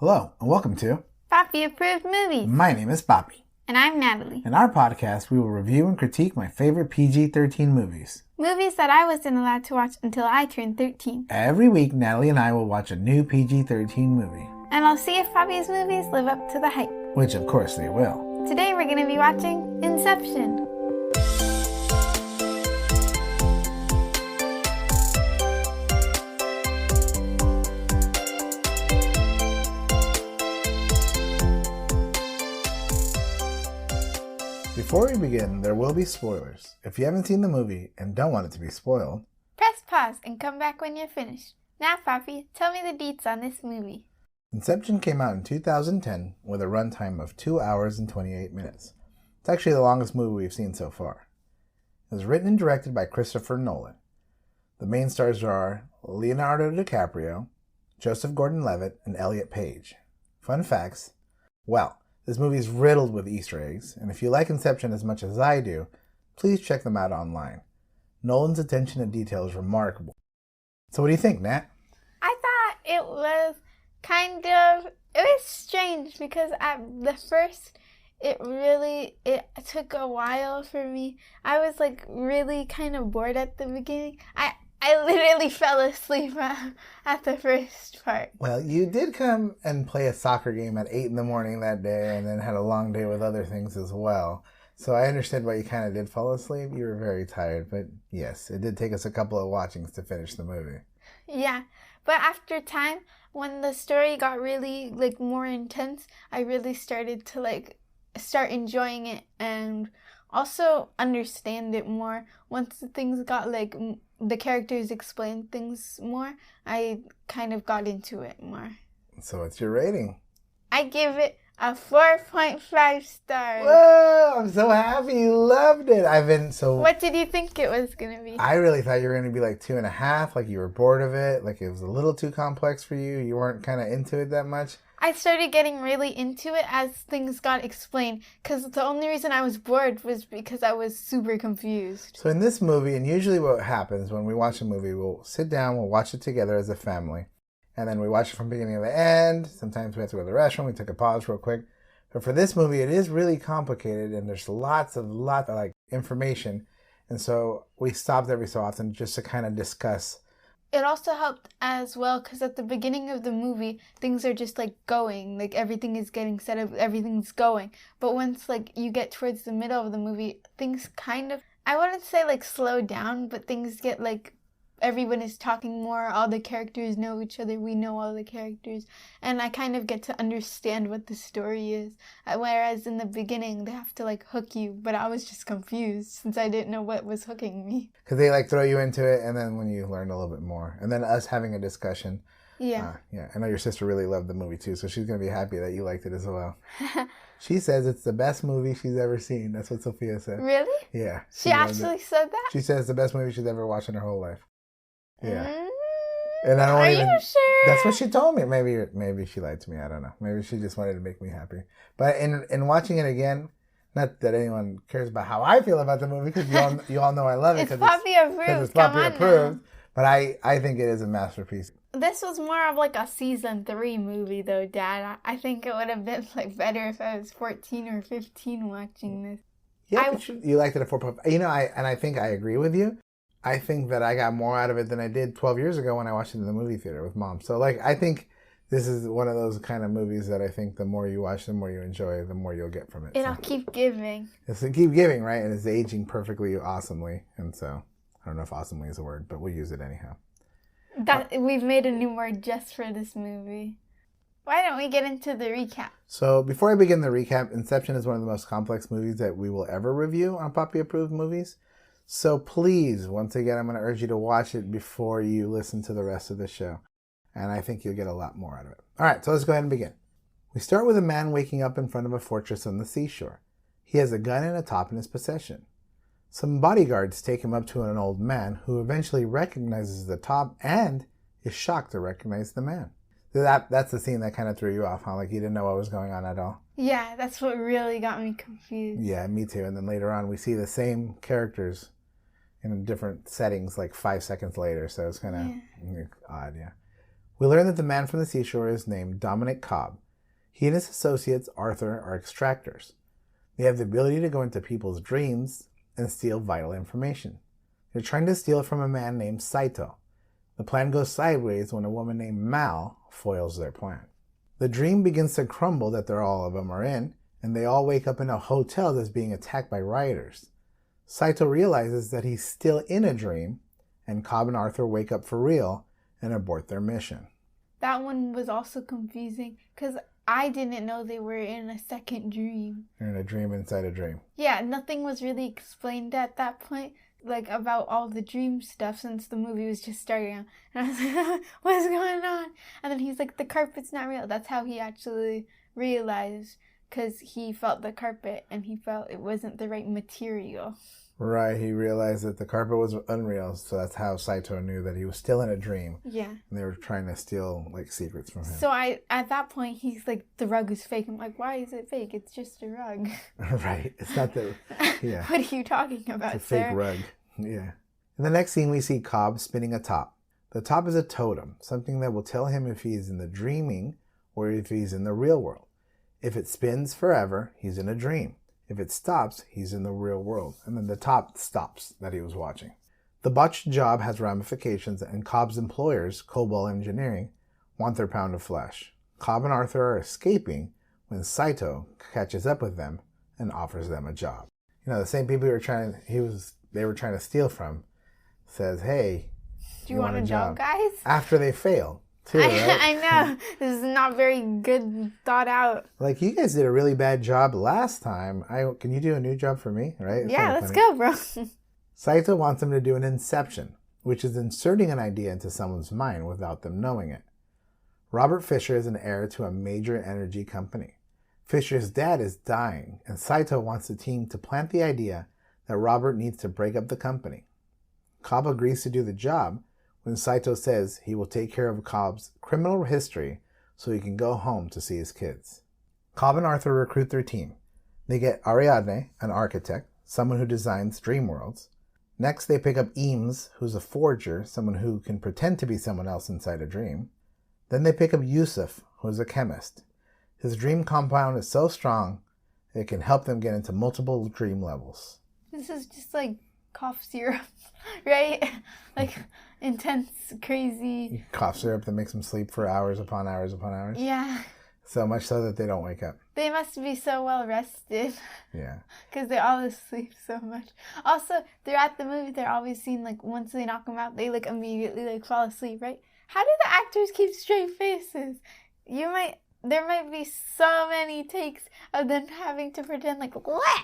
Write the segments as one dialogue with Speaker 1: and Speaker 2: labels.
Speaker 1: Hello, and welcome to
Speaker 2: Papi Approved Movies.
Speaker 1: My name is Papi.
Speaker 2: And I'm Natalie.
Speaker 1: In our podcast, we will review and critique my favorite PG-13 movies.
Speaker 2: Movies that I wasn't allowed to watch until I turned 13.
Speaker 1: Every week, Natalie and I will watch a new PG-13 movie.
Speaker 2: And I'll see if Papi's movies live up to the hype.
Speaker 1: Which, of course, they will.
Speaker 2: Today we're going to be watching Inception.
Speaker 1: Before we begin, there will be spoilers. If you haven't seen the movie and don't want it to be spoiled,
Speaker 2: press pause and come back when you're finished. Now, Papi, tell me the deets on this movie.
Speaker 1: Inception came out in 2010 with a runtime of 2 hours and 28 minutes. It's actually the longest movie we've seen so far. It was written and directed by Christopher Nolan. The main stars are Leonardo DiCaprio, Joseph Gordon-Levitt, and Elliot Page. Fun facts. Well, this movie is riddled with Easter eggs, and if you like Inception as much as I do, please check them out online. Nolan's attention to detail is remarkable. So what do you think, Nat?
Speaker 2: I thought it was it was strange because at the first, it took a while for me. I was really kind of bored at the beginning. I literally fell asleep at the first part.
Speaker 1: Well, you did come and play a soccer game at 8 in the morning that day and then had a long day with other things as well. So I understood why you kind of did fall asleep. You were very tired, but yes, it did take us a couple of watchings to finish the movie.
Speaker 2: Yeah, but after time, when the story got really more intense, I really started to start enjoying it and also understand it more. Once the things got the characters explained things more, I kind of got into it more.
Speaker 1: So what's your rating?
Speaker 2: I give it a 4.5 stars.
Speaker 1: Whoa, I'm so happy you loved it.
Speaker 2: What did you think it was going to be?
Speaker 1: I really thought you were going to be 2.5, like you were bored of it, like it was a little too complex for you. You weren't kind of into it that much.
Speaker 2: I started getting really into it as things got explained, because the only reason I was bored was because I was super confused.
Speaker 1: So in this movie, and usually what happens when we watch a movie, we'll sit down, we'll watch it together as a family, and then we watch it from beginning to the end. Sometimes we have to go to the restroom, we take a pause real quick. But for this movie, it is really complicated, and there's lots of information, and so we stopped every so often just to kind of discuss.
Speaker 2: It also helped as well because at the beginning of the movie, things are just going, everything is getting set up, everything's going. But once you get towards the middle of the movie, things kind of, I wouldn't say slow down, but things get everyone is talking more, all the characters know each other, we know all the characters, and I kind of get to understand what the story is. Whereas in the beginning, they have to hook you, but I was just confused since I didn't know what was hooking me.
Speaker 1: Because they throw you into it, and then when you learn a little bit more, and then us having a discussion.
Speaker 2: Yeah.
Speaker 1: I know your sister really loved the movie too, so she's going to be happy that you liked it as well. She says it's the best movie she's ever seen. That's what Sophia said.
Speaker 2: Really?
Speaker 1: Yeah.
Speaker 2: She actually said that?
Speaker 1: She says it's the best movie she's ever watched in her whole life. Yeah.
Speaker 2: And I don't Are you sure?
Speaker 1: That's what she told me. Maybe she lied to me. I don't know. Maybe she just wanted to make me happy. But in watching it again, not that anyone cares about how I feel about the movie, because you all know I love it.
Speaker 2: It's Papi approved.
Speaker 1: It's Papi approved. But I think it is a masterpiece.
Speaker 2: This was more of a season 3 movie though, Dad. I think it would have been better if I was 14 or 15 watching this.
Speaker 1: Yeah, you liked it at 4.5. I think I agree with you. I think that I got more out of it than I did 12 years ago when I watched it in the movie theater with Mom. So, I think this is one of those kind of movies that I think the more you watch, the more you enjoy, the more you'll get from it.
Speaker 2: It'll keep giving.
Speaker 1: It's keep giving, right? And it's aging perfectly awesomely. And so, I don't know if awesomely is a word, but we'll use it anyhow.
Speaker 2: We've made a new word just for this movie. Why don't we get into the recap?
Speaker 1: So, before I begin the recap, Inception is one of the most complex movies that we will ever review on Papi Approved Movies. So please, once again, I'm going to urge you to watch it before you listen to the rest of the show. And I think you'll get a lot more out of it. All right, so let's go ahead and begin. We start with a man waking up in front of a fortress on the seashore. He has a gun and a top in his possession. Some bodyguards take him up to an old man who eventually recognizes the top and is shocked to recognize the man. That's the scene that kind of threw you off, huh? You didn't know what was going on at all.
Speaker 2: Yeah, that's what really got me confused.
Speaker 1: Yeah, me too. And then later on, we see the same characters in different settings 5 seconds later, so it's kind of odd, yeah. We learn that the man from the seashore is named Dominic Cobb. He and his associates, Arthur, are extractors. They have the ability to go into people's dreams and steal vital information. They're trying to steal from a man named Saito. The plan goes sideways when a woman named Mal foils their plan. The dream begins to crumble that all of them are in, and they all wake up in a hotel that's being attacked by rioters. Saito realizes that he's still in a dream, and Cobb and Arthur wake up for real and abort their mission.
Speaker 2: That one was also confusing because I didn't know they were in a second dream.
Speaker 1: They're in a dream inside a dream.
Speaker 2: Yeah, nothing was really explained at that point, like about all the dream stuff since the movie was just starting out. And I was like, what's going on? And then he's like, the carpet's not real. That's how he actually realized, because he felt the carpet and he felt it wasn't the right material.
Speaker 1: Right, he realized that the carpet was unreal, so that's how Saito knew that he was still in a dream.
Speaker 2: Yeah.
Speaker 1: And they were trying to steal, like, secrets from him.
Speaker 2: So at that point, he's like, the rug is fake. I'm like, why is it fake? It's just a rug.
Speaker 1: Right, it's not the, yeah.
Speaker 2: What are you talking about,
Speaker 1: it's a fake
Speaker 2: sir?
Speaker 1: rug, yeah. In the next scene, we see Cobb spinning a top. The top is a totem, something that will tell him if he's in the dreaming or if he's in the real world. If it spins forever, he's in a dream. If it stops, he's in the real world. And then the top stops that he was watching. The botched job has ramifications, and Cobb's employers, Cobalt Engineering, want their pound of flesh. Cobb and Arthur are escaping when Saito catches up with them and offers them a job. You know, the same people they were trying to steal from says, hey,
Speaker 2: do you want a job, guys?
Speaker 1: After they fail. Too, right?
Speaker 2: I know. This is not very good thought out.
Speaker 1: Like, you guys did a really bad job last time. Can you do a new job for me? Right? It's
Speaker 2: yeah, let's go, bro.
Speaker 1: Saito wants them to do an Inception, which is inserting an idea into someone's mind without them knowing it. Robert Fisher is an heir to a major energy company. Fisher's dad is dying, and Saito wants the team to plant the idea that Robert needs to break up the company. Cobb agrees to do the job when Saito says he will take care of Cobb's criminal history so he can go home to see his kids. Cobb and Arthur recruit their team. They get Ariadne, an architect, someone who designs dream worlds. Next, they pick up Eames, who's a forger, someone who can pretend to be someone else inside a dream. Then they pick up Yusuf, who's a chemist. His dream compound is so strong, it can help them get into multiple dream levels.
Speaker 2: This is just like cough syrup, right? Like intense, crazy
Speaker 1: cough syrup that makes them sleep for hours upon hours upon hours.
Speaker 2: Yeah.
Speaker 1: So much so that they don't wake up.
Speaker 2: They must be so well rested.
Speaker 1: Yeah.
Speaker 2: Because they always sleep so much. Also, throughout the movie, they're always seen, like, once they knock them out, they, like, immediately, like, fall asleep, right? How do the actors keep straight faces? There might be so many takes of them having to pretend, like, what?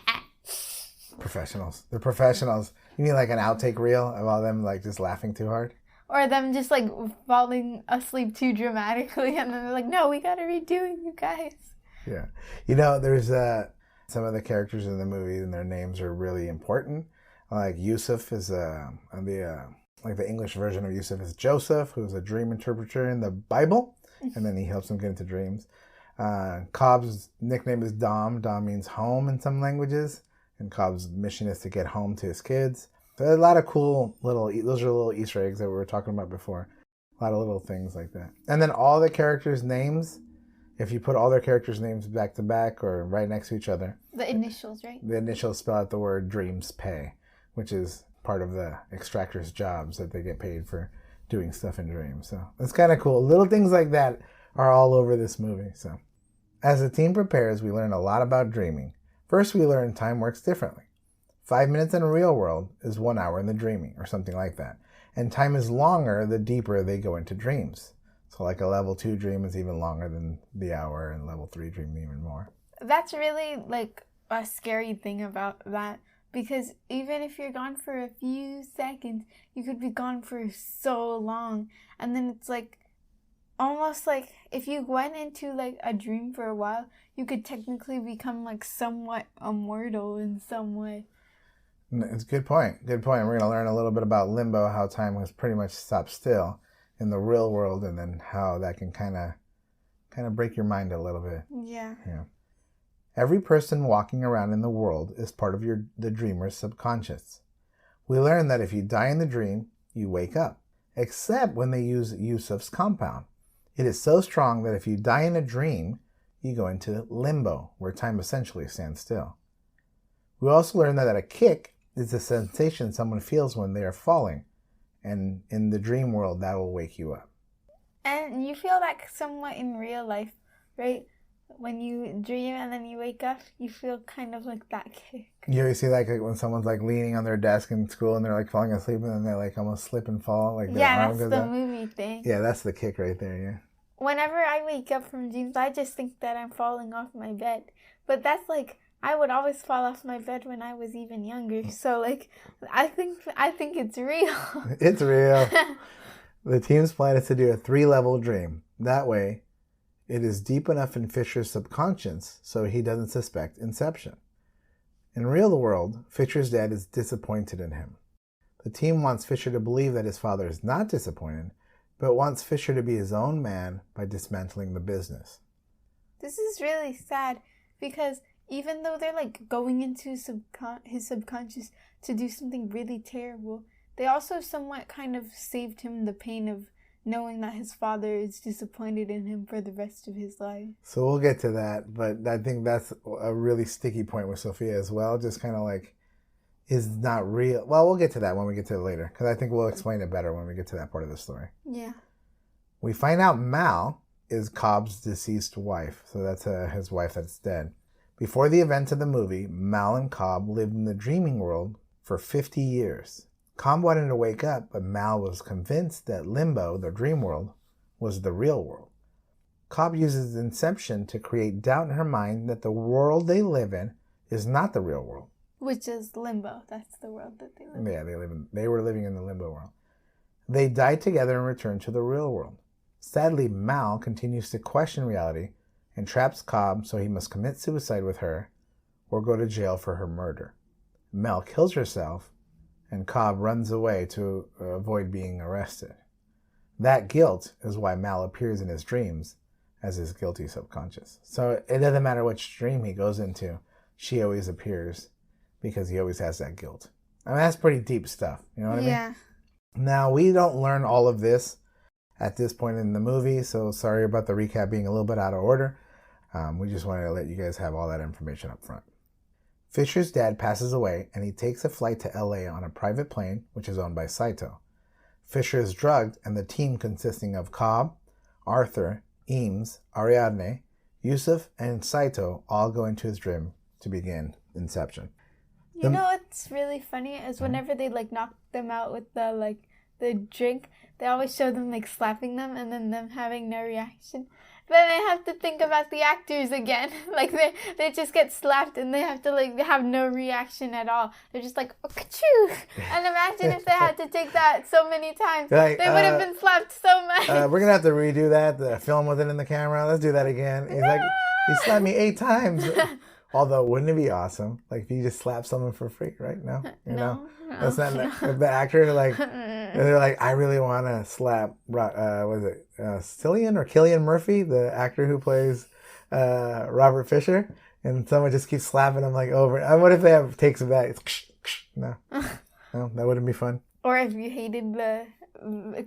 Speaker 1: Professionals. They're professionals. You mean like an outtake reel of all them, like, just laughing too hard?
Speaker 2: Or them just, like, falling asleep too dramatically, and then they're like, no, we gotta redo it, you guys.
Speaker 1: Yeah. You know, there's some of the characters in the movie, and their names are really important. Like, Yusuf is, the English version of Yusuf is Joseph, who's a dream interpreter in the Bible, and then he helps them get into dreams. Cobb's nickname is Dom. Dom means home in some languages, and Cobb's mission is to get home to his kids. There are a lot of cool those are little Easter eggs that we were talking about before. A lot of little things like that. And then all the characters' names, if you put all their characters' names back to back or right next to each other.
Speaker 2: The initials, right?
Speaker 1: The initials spell out the word dreams pay, which is part of the extractors' jobs that they get paid for doing stuff in dreams. So it's kind of cool. Little things like that are all over this movie. So as the team prepares, we learn a lot about dreaming. First, we learn time works differently. 5 minutes in a real world is 1 hour in the dreaming, or something like that. And time is longer the deeper they go into dreams. So like a level 2 dream is even longer than the hour, and level 3 dream even more.
Speaker 2: That's really like a scary thing about that. Because even if you're gone for a few seconds, you could be gone for so long. And then it's like, almost like if you went into like a dream for a while, you could technically become like somewhat immortal in some way.
Speaker 1: It's a good point. Good point. We're going to learn a little bit about limbo, how time has pretty much stopped still in the real world, and then how that can kind of break your mind a little bit.
Speaker 2: Yeah.
Speaker 1: Yeah. Every person walking around in the world is part of the dreamer's subconscious. We learn that if you die in the dream, you wake up, except when they use Yusuf's compound. It is so strong that if you die in a dream, you go into limbo, where time essentially stands still. We also learn that a kick is the sensation someone feels when they are falling, and in the dream world, that will wake you up.
Speaker 2: And you feel that somewhat in real life, right? When you dream and then you wake up, you feel kind of like that kick.
Speaker 1: You always see like when someone's like leaning on their desk in school and they're like falling asleep and then they like almost slip and fall. Like their arm goes
Speaker 2: that's the
Speaker 1: up.
Speaker 2: movie thing.
Speaker 1: Yeah, that's the kick right there, yeah.
Speaker 2: Whenever I wake up from dreams, I just think that I'm falling off my bed. But that's like, I would always fall off my bed when I was even younger. So like, I think it's real.
Speaker 1: It's real. The team's plan is to do a 3-level dream. That way, it is deep enough in Fisher's subconscious so he doesn't suspect Inception. In real world, Fisher's dad is disappointed in him. The team wants Fisher to believe that his father is not disappointed, but wants Fisher to be his own man by dismantling the business.
Speaker 2: This is really sad because even though they're like going into his subconscious to do something really terrible, they also somewhat kind of saved him the pain of knowing that his father is disappointed in him for the rest of his life.
Speaker 1: So we'll get to that, but I think that's a really sticky point with Sophia as well. Just kind of like, is not real. Well, we'll get to that when we get to it later, because I think we'll explain it better when we get to that part of the story.
Speaker 2: Yeah.
Speaker 1: We find out Mal is Cobb's deceased wife, so that's his wife that's dead. Before the events of the movie, Mal and Cobb lived in the dreaming world for 50 years. Cobb wanted to wake up, but Mal was convinced that limbo, the dream world, was the real world. Cobb uses Inception to create doubt in her mind that the world they live in is not the real world.
Speaker 2: Which is limbo. That's the world that they live in.
Speaker 1: Yeah, they were living in the limbo world. They died together and returned to the real world. Sadly, Mal continues to question reality and traps Cobb, so he must commit suicide with her or go to jail for her murder. Mel kills herself, and Cobb runs away to avoid being arrested. That guilt is why Mal appears in his dreams as his guilty subconscious. So it doesn't matter which dream he goes into, she always appears because he always has that guilt. I mean, that's pretty deep stuff. You know what I mean?
Speaker 2: Yeah.
Speaker 1: Now, we don't learn all of this at this point in the movie, so sorry about the recap being a little bit out of order. We just wanted to let you guys have all that information up front. Fisher's dad passes away, and he takes a flight to LA on a private plane, which is owned by Saito. Fisher is drugged, and the team consisting of Cobb, Arthur, Eames, Ariadne, Yusuf, and Saito all go into his dream to begin Inception.
Speaker 2: You know what's really funny is whenever they like knock them out with the drink, they always show them like slapping them and then them having no reaction. Then I have to think about the actors again. Like they just get slapped and they have to like have no reaction at all. They're just like, oh, ka-choo! And imagine if they had to take that so many times.
Speaker 1: Like,
Speaker 2: they would have been slapped so much.
Speaker 1: We're going to have to redo that, film with it in the camera. Let's do that again. He's like, he slapped me 8 times. Although, wouldn't it be awesome? Like, if you just slap someone for free, right? No? You know? That's not the actor, like, they're like, I really want to slap, Cillian Murphy, the actor who plays Robert Fisher, and someone just keeps slapping him, like, over. What if they takes it back? It's, no, that wouldn't be fun.
Speaker 2: Or if you hated the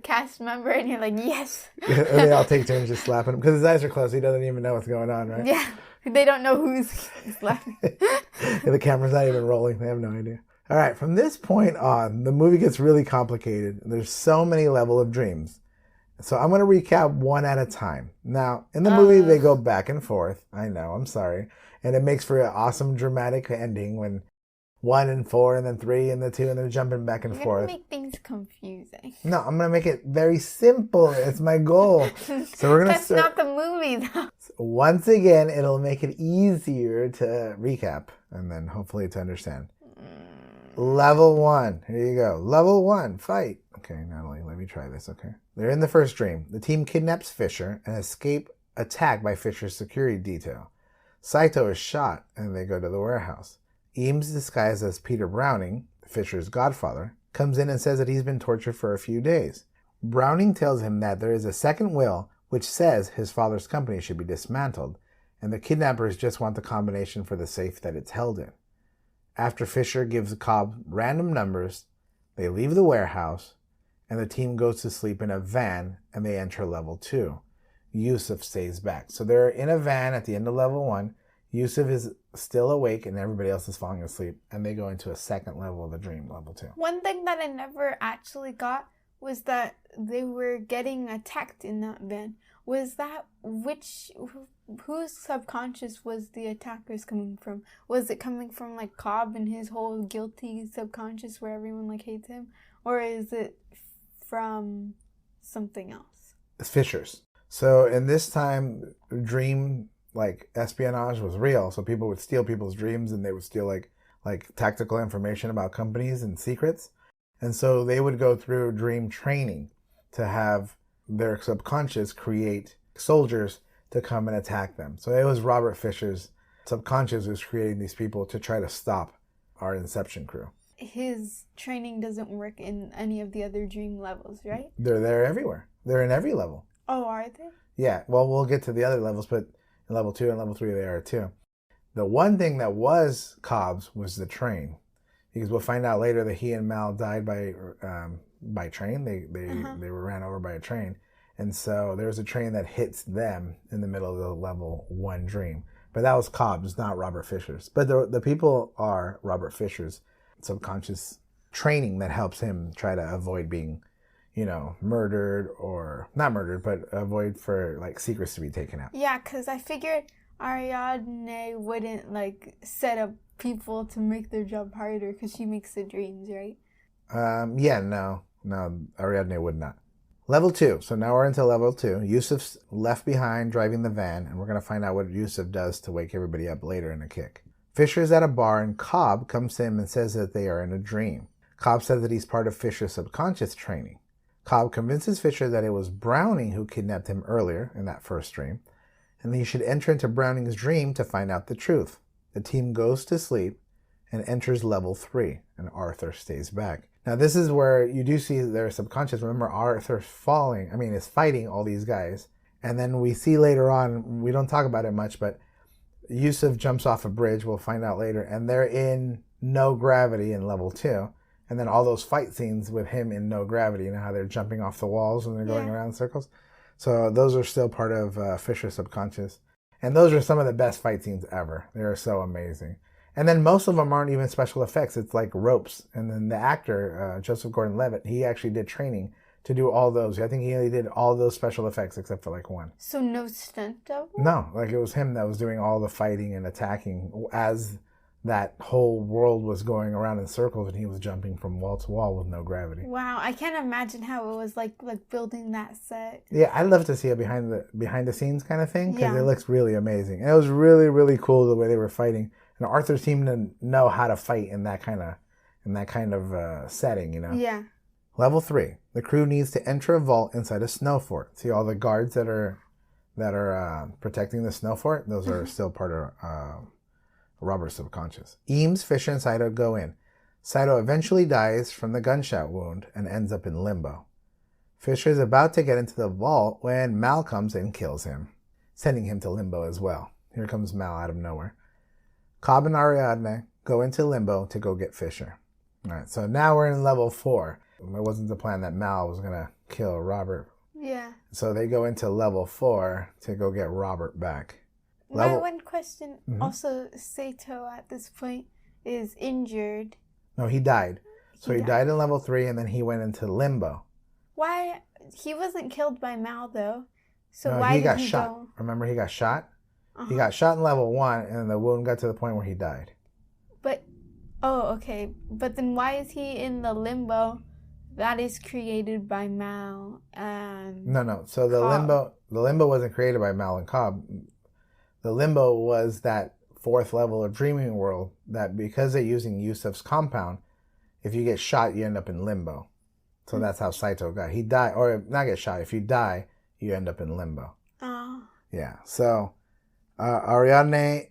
Speaker 2: cast member and you're like, yes.
Speaker 1: They all take turns just slapping him, because his eyes are closed, so he doesn't even know what's going on, right?
Speaker 2: Yeah. They don't know who's slapping.
Speaker 1: The camera's not even rolling. They have no idea. All right, from this point on, the movie gets really complicated. There's so many levels of dreams. So I'm going to recap one at a time. Now, in the movie, they go back and forth. I know, I'm sorry. And it makes for an awesome dramatic ending when 1 and 4 and then 3 and the 2 and they're jumping back and forth.
Speaker 2: You're going to make things confusing.
Speaker 1: No, I'm going to make it very simple. It's my goal. So we're going to
Speaker 2: That's not the movie, though.
Speaker 1: Once again, it'll make it easier to recap and then hopefully to understand. Level 1. Here you go. Level 1. Fight. Okay, Natalie, let me try this, okay? They're in the first dream. The team kidnaps Fisher and escape attack by Fisher's security detail. Saito is shot and they go to the warehouse. Eames, disguised as Peter Browning, Fisher's godfather, comes in and says that he's been tortured for a few days. Browning tells him that there is a second will which says his father's company should be dismantled, and the kidnappers just want the combination for the safe that it's held in. After Fisher gives Cobb random numbers, they leave the warehouse, and the team goes to sleep in a van, and they enter level 2. Yusuf stays back. So they're in a van at the end of level 1. Yusuf is still awake and everybody else is falling asleep. And they go into a second level of the dream, level 2.
Speaker 2: One thing that I never actually got was that they were getting attacked in that van. Was that whose subconscious was the attackers coming from? Was it coming from like Cobb and his whole guilty subconscious where everyone like hates him? Or is it from something else?
Speaker 1: It's Fisher's. So in this time, dream like espionage was real. So people would steal people's dreams and they would steal like tactical information about companies and secrets. And so they would go through dream training to have their subconscious create soldiers to come and attack them. So it was Robert Fisher's subconscious was creating these people to try to stop our Inception crew.
Speaker 2: His training doesn't work in any of the other dream levels, right?
Speaker 1: They're there everywhere. They're in every level.
Speaker 2: Oh, are they?
Speaker 1: Yeah, well, we'll get to the other levels, but in level 2 and level 3 they are too. The one thing that was Cobb's was the train. Because we'll find out later that he and Mal died by train. They were ran over by a train. And so there's a train that hits them in the middle of the level 1 dream. But that was Cobb's, not Robert Fisher's. But the people are Robert Fisher's subconscious training that helps him try to avoid being, murdered, or not murdered, but avoid for like secrets to be taken out.
Speaker 2: Yeah, because I figured Ariadne wouldn't like set up people to make their job harder because she makes the dreams, right?
Speaker 1: No, Ariadne would not. Level 2. So now we're into level 2. Yusuf's left behind driving the van, and we're going to find out what Yusuf does to wake everybody up later in a kick. Fisher's at a bar, and Cobb comes to him and says that they are in a dream. Cobb says that he's part of Fisher's subconscious training. Cobb convinces Fisher that it was Browning who kidnapped him earlier in that first dream, and he should enter into Browning's dream to find out the truth. The team goes to sleep and enters level 3, and Arthur stays back. Now, this is where you do see their subconscious. Remember, Arthur's is fighting all these guys. And then we see later on, we don't talk about it much, but Yusuf jumps off a bridge, we'll find out later, and they're in no gravity in level 2. And then all those fight scenes with him in no gravity, how they're jumping off the walls and they're going around in circles. So those are still part of Fisher's subconscious. And those are some of the best fight scenes ever. They are so amazing. And then most of them aren't even special effects. It's like ropes. And then the actor, Joseph Gordon-Levitt, he actually did training to do all those. I think he only did all those special effects except for like 1.
Speaker 2: So no stunt double?
Speaker 1: No, like it was him that was doing all the fighting and attacking as that whole world was going around in circles and he was jumping from wall to wall with no gravity.
Speaker 2: Wow, I can't imagine how it was like building that set.
Speaker 1: Yeah, I'd love to see a behind the scenes kind of thing because it looks really amazing. And it was really, really cool the way they were fighting. And Arthur seemed to know how to fight in that kind of setting,
Speaker 2: Yeah.
Speaker 1: Level 3. The crew needs to enter a vault inside a snow fort. See all the guards that are protecting the snow fort? Those are still part of Robert's subconscious. Eames, Fisher, and Saito go in. Saito eventually dies from the gunshot wound and ends up in limbo. Fisher is about to get into the vault when Mal comes and kills him, sending him to limbo as well. Here comes Mal out of nowhere. Cobb and Ariadne go into limbo to go get Fisher. All right, so now we're in level 4. It wasn't the plan that Mal was going to kill Robert.
Speaker 2: Yeah.
Speaker 1: So they go into level 4 to go get Robert back.
Speaker 2: My one question, also Saito at this point is injured.
Speaker 1: No, he died. So he died in level 3 and then he went into limbo.
Speaker 2: Why? He wasn't killed by Mal though. So
Speaker 1: no,
Speaker 2: why
Speaker 1: he got
Speaker 2: did he
Speaker 1: shot.
Speaker 2: go?
Speaker 1: Remember he got shot? He got shot in level 1 and the wound got to the point where he died.
Speaker 2: But, okay. But then why is he in the limbo that is created by Mal and
Speaker 1: No. So the
Speaker 2: Cobb?
Speaker 1: limbo wasn't created by Mal and Cobb. The limbo was that 4th level of dreaming world that because they're using Yusuf's compound, if you get shot, you end up in limbo. So that's how Saito got. He died, or not get shot. If you die, you end up in limbo.
Speaker 2: Oh.
Speaker 1: Yeah. So Ariadne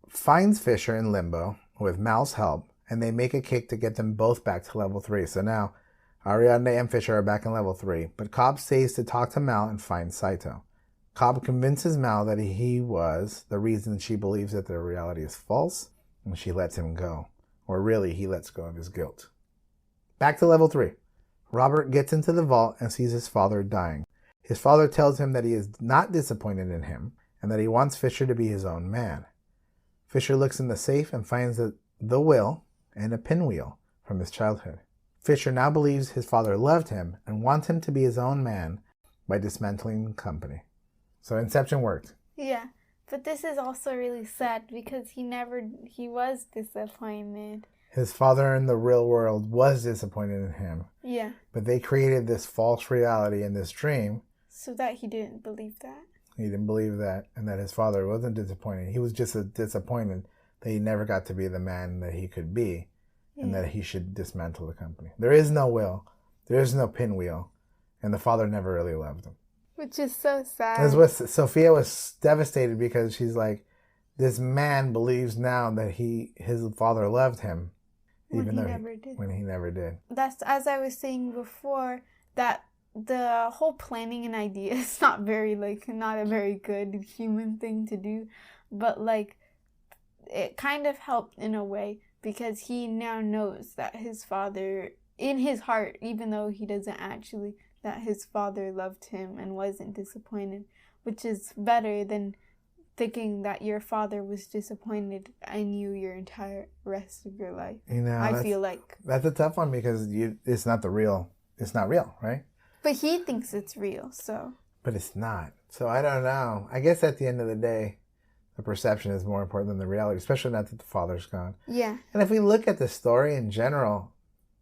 Speaker 1: finds Fisher in limbo with Mal's help, and they make a kick to get them both back to level 3. So now Ariadne and Fisher are back in level 3, but Cobb stays to talk to Mal and find Saito. Cobb convinces Mal that he was the reason she believes that the reality is false, and she lets him go. Or really, he lets go of his guilt. Back to level 3. Robert gets into the vault and sees his father dying. His father tells him that he is not disappointed in him and that he wants Fisher to be his own man. Fisher looks in the safe and finds the will and a pinwheel from his childhood. Fisher now believes his father loved him and wants him to be his own man by dismantling the company. So Inception worked.
Speaker 2: Yeah, but this is also really sad because he was disappointed.
Speaker 1: His father in the real world was disappointed in him.
Speaker 2: Yeah.
Speaker 1: But they created this false reality in this dream.
Speaker 2: So that he didn't believe that.
Speaker 1: He didn't believe that, and that his father wasn't disappointed. He was just disappointed that he never got to be the man that he could be, and that he should dismantle the company. There is no will. There is no pinwheel. And the father never really loved him.
Speaker 2: Which is so sad.
Speaker 1: That's what Sophia was devastated because she's like, this man believes now that his father loved him. When he never did.
Speaker 2: That's, as I was saying before, that the whole planning an idea is not a very good human thing to do. But it kind of helped in a way because he now knows that his father, in his heart, even though he doesn't actually, that his father loved him and wasn't disappointed, which is better than thinking that your father was disappointed in you your entire rest of your life. I feel like
Speaker 1: that's a tough one because it's not real, right?
Speaker 2: But he thinks it's real, so.
Speaker 1: But it's not. So I don't know. I guess at the end of the day, the perception is more important than the reality, especially now that the father's gone.
Speaker 2: Yeah.
Speaker 1: And if we look at the story in general,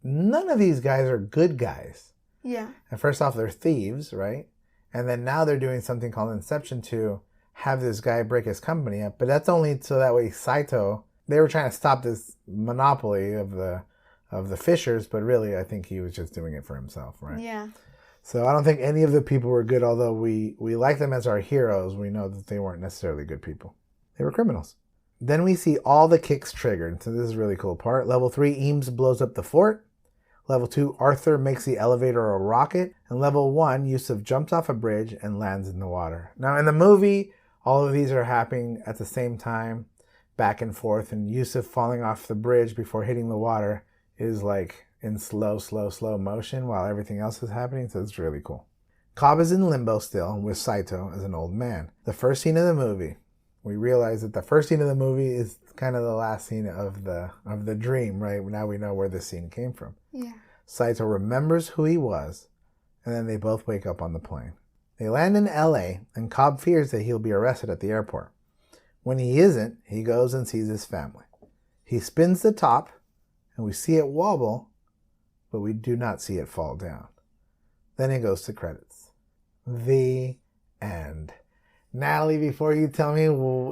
Speaker 1: none of these guys are good guys.
Speaker 2: Yeah.
Speaker 1: And first off, they're thieves, right? And then now they're doing something called Inception to have this guy break his company up. But that's only so that way Saito, they were trying to stop this monopoly of the Fishers, but really I think he was just doing it for himself, right?
Speaker 2: Yeah.
Speaker 1: So I don't think any of the people were good, although we like them as our heroes. We know that they weren't necessarily good people. They were criminals. Then we see all the kicks triggered. So this is a really cool part. Level 3, Eames blows up the fort. Level 2, Arthur makes the elevator a rocket. And level 1, Yusuf jumps off a bridge and lands in the water. Now in the movie, all of these are happening at the same time, back and forth. And Yusuf falling off the bridge before hitting the water is in slow motion while everything else is happening. So it's really cool. Cobb is in limbo still with Saito as an old man. The first scene of the movie, we realize that the first scene of the movie is kind of the last scene of the dream, right? Now we know where this scene came from.
Speaker 2: Yeah.
Speaker 1: Saito remembers who he was, and then they both wake up on the plane. They land in LA, and Cobb fears that he'll be arrested at the airport. When he isn't, he goes and sees his family. He spins the top, and we see it wobble, but we do not see it fall down. Then it goes to credits. The end. Natalie, before you tell me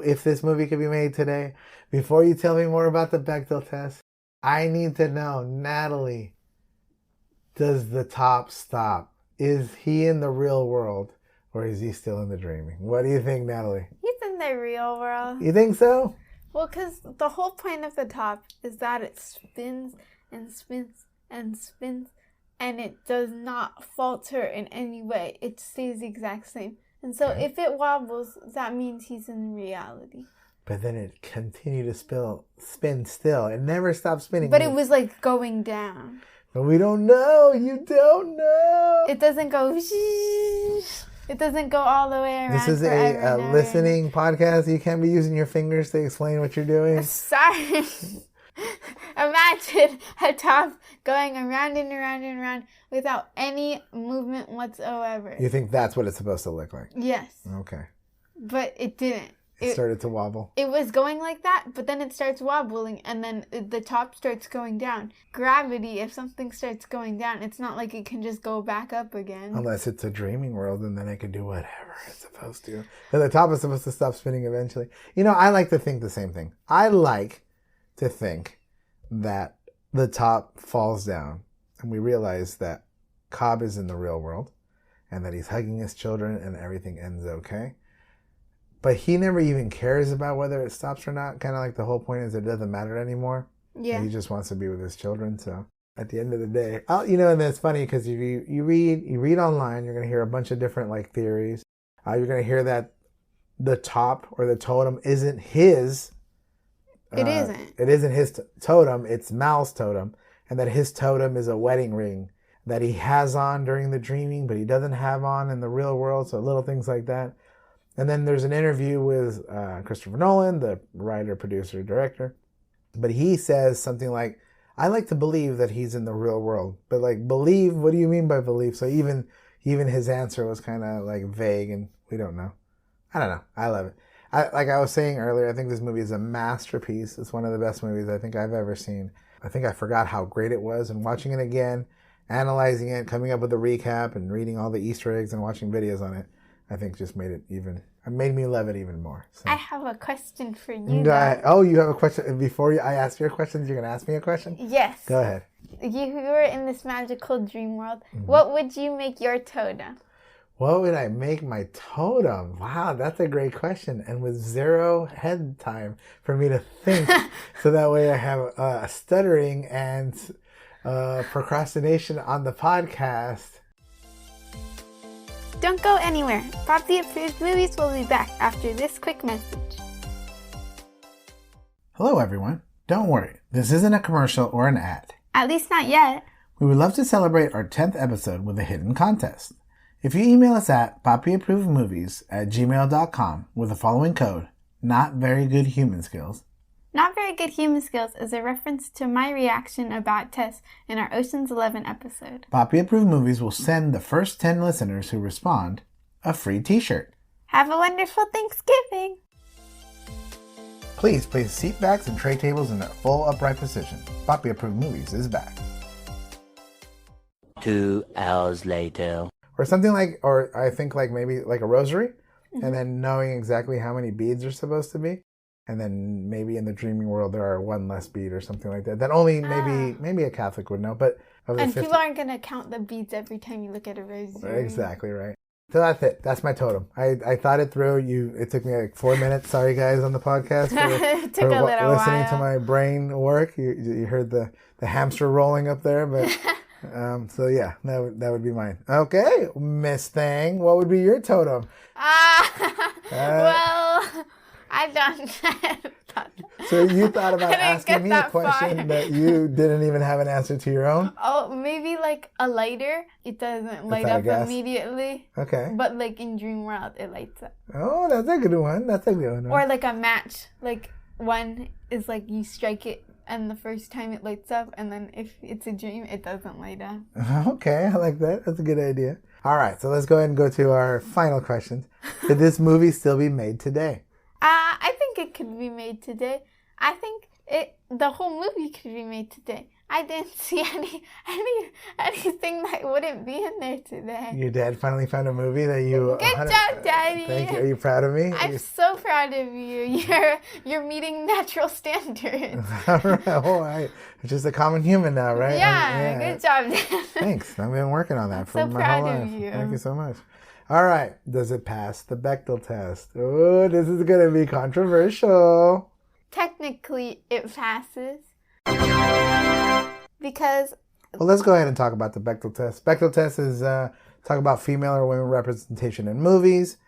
Speaker 1: if this movie could be made today, before you tell me more about the Bechdel test, I need to know, Natalie, does the top stop? Is he in the real world or is he still in the dreaming? What do you think, Natalie?
Speaker 2: He's in the real world.
Speaker 1: You think so?
Speaker 2: Well, because the whole point of the top is that it spins and spins and spins, and it does not falter in any way. It stays the exact same. And so if it wobbles, that means he's in reality.
Speaker 1: But then it continued to spin still. It never stopped spinning.
Speaker 2: But it was going down.
Speaker 1: But we don't know. You don't know.
Speaker 2: It doesn't go... It doesn't go all the way around.
Speaker 1: This is a listening podcast. You can't be using your fingers to explain what you're doing.
Speaker 2: Sorry. Imagine a top going around and around and around without any movement whatsoever.
Speaker 1: You think that's what it's supposed to look like?
Speaker 2: Yes.
Speaker 1: Okay.
Speaker 2: But it didn't.
Speaker 1: It started to wobble.
Speaker 2: It was going like that, but then it starts wobbling, and then the top starts going down. Gravity, if something starts going down, it's not like it can just go back up again.
Speaker 1: Unless it's a dreaming world, and then it can do whatever it's supposed to. And the top is supposed to stop spinning eventually. I like to think the same thing. I like to think that the top falls down, and we realize that Cobb is in the real world, and that he's hugging his children, and everything ends okay. But he never even cares about whether it stops or not. Kind of like the whole point is it doesn't matter anymore.
Speaker 2: Yeah.
Speaker 1: And he just wants to be with his children. So at the end of the day, and that's funny because if you read online, you're going to hear a bunch of different theories. You're going to hear that the top or the totem isn't his.
Speaker 2: It isn't.
Speaker 1: It isn't his totem. It's Mal's totem. And that his totem is a wedding ring. that he has on during the dreaming, but he doesn't have on in the real world. So little things like that. And then there's an interview with Christopher Nolan, the writer, producer, director. But he says something like, I like to believe that he's in the real world. But like, believe, what do you mean by believe? So even his answer was kind of like vague and we don't know. I don't know. I love it. Like I was saying earlier, I think this movie is a masterpiece. It's one of the best movies I think I've ever seen. I think I forgot how great it was, and watching it again, analyzing it, coming up with a recap and reading all the Easter eggs and watching videos on it, I think just made me love it even more. So.
Speaker 2: I have a question for you.
Speaker 1: Oh, you have a question? Before I ask your questions, you're going to ask me a question?
Speaker 2: Yes.
Speaker 1: Go ahead.
Speaker 2: You were in this magical dream world. Mm-hmm. What would you make your totem?
Speaker 1: What would I make my totem? Wow, that's a great question. And with zero head time for me to think. So that way I have stuttering and procrastination on the podcast.
Speaker 2: Don't go anywhere. Papi Approved Movies will be back after this quick message.
Speaker 1: Hello, everyone. Don't worry. This isn't a commercial or an ad.
Speaker 2: At least not yet.
Speaker 1: We would love to celebrate our 10th episode with a hidden contest. If you email us at papiapprovedmovies@gmail.com with the following code, not very good human skills.
Speaker 2: Not very good human skills is a reference to my reaction about Tess in our Ocean's 11 episode.
Speaker 1: Papi Approved Movies will send the first 10 listeners who respond a free t-shirt.
Speaker 2: Have a wonderful Thanksgiving!
Speaker 1: Please place seat backs and tray tables in their full upright position. Papi Approved Movies is back.
Speaker 3: 2 hours later.
Speaker 1: Or something like, or I think like maybe like a rosary, and then knowing exactly how many beads are supposed to be. And then maybe in the dreaming world there are one less bead or something like that. That only maybe a Catholic would know. But of the
Speaker 2: and
Speaker 1: 50,
Speaker 2: people aren't going to count the beads every time you look at a rosary.
Speaker 1: Exactly right. So that's it. That's my totem. I thought it through. It took me like 4 minutes. Sorry guys on the podcast
Speaker 2: it took a little
Speaker 1: listening
Speaker 2: while.
Speaker 1: to my brain work. You heard the hamster rolling up there, but so yeah, that would be mine. Okay, Miss Thing, what would be your totem?
Speaker 2: Well, I don't.
Speaker 1: So you thought about asking me a question that you didn't even have an answer to your own?
Speaker 2: Oh, maybe like a lighter. It doesn't light up immediately.
Speaker 1: Okay.
Speaker 2: But like in Dream World, it lights up.
Speaker 1: Oh, that's a good one.
Speaker 2: Or like a match. Like one is like you strike it and the first time it lights up, and then if it's a dream, it doesn't light up.
Speaker 1: Okay, I like that. That's a good idea. All right, so let's go ahead and go to our final questions. Could this movie still be made today?
Speaker 2: I think it could be made today. I think the whole movie could be made today. I didn't see anything that wouldn't be in there today.
Speaker 1: Your dad finally found a movie that you...
Speaker 2: Good job, Daddy.
Speaker 1: Thank you. Are you proud of me?
Speaker 2: I'm so proud of you. You're meeting natural standards.
Speaker 1: All right. It's just a common human now, right?
Speaker 2: Yeah. Good job, Dad.
Speaker 1: Thanks. I've been working on that for my whole life.
Speaker 2: You.
Speaker 1: Thank you so much. All right. Does it pass the Bechdel test? Oh, this is going to be controversial.
Speaker 2: Technically, it passes. Because...
Speaker 1: Well, let's go ahead and talk about the Bechdel test. Bechdel test is talk about female or women representation in movies.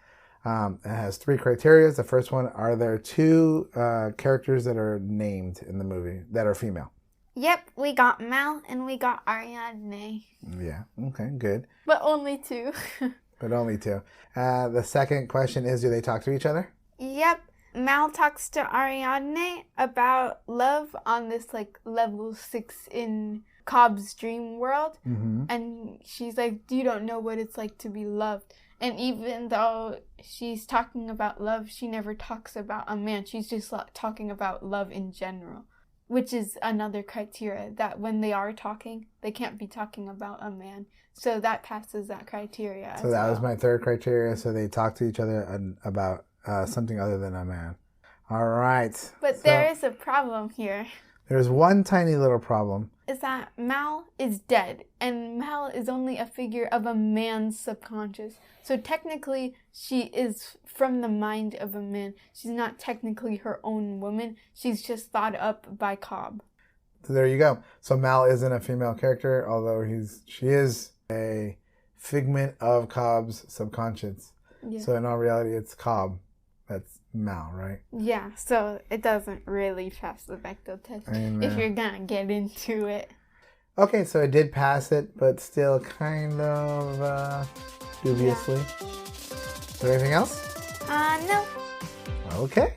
Speaker 1: It has 3 criteria. The first one, are there 2 characters that are named in the movie that are female?
Speaker 2: Yep, we got Mel and we got Ariadne.
Speaker 1: Yeah, okay, good.
Speaker 2: But only 2.
Speaker 1: But only 2. The second question is, do they talk to each other?
Speaker 2: Yep. Mal talks to Ariadne about love on this like level 6 in Cobb's dream world. Mm-hmm. And she's like, you don't know what it's like to be loved. And even though she's talking about love, she never talks about a man. She's just talking about love in general, which is another criteria that when they are talking, they can't be talking about a man. So that passes that criteria.
Speaker 1: So that was my third criteria. So they talk to each other about something other than a man. All right.
Speaker 2: But there is a problem here.
Speaker 1: There's one tiny little problem.
Speaker 2: Is that Mal is dead, and Mal is only a figure of a man's subconscious. So technically, she is from the mind of a man. She's not technically her own woman. She's just thought up by Cobb.
Speaker 1: So there you go. So Mal isn't a female character, although she is a figment of Cobb's subconscious. Yeah. So in all reality, it's Cobb. That's Mal, right?
Speaker 2: Yeah, so it doesn't really pass the Bechdel test if you're going to get into it.
Speaker 1: Okay, so I did pass it, but still kind of dubiously. Is there anything else?
Speaker 2: No.
Speaker 1: Okay.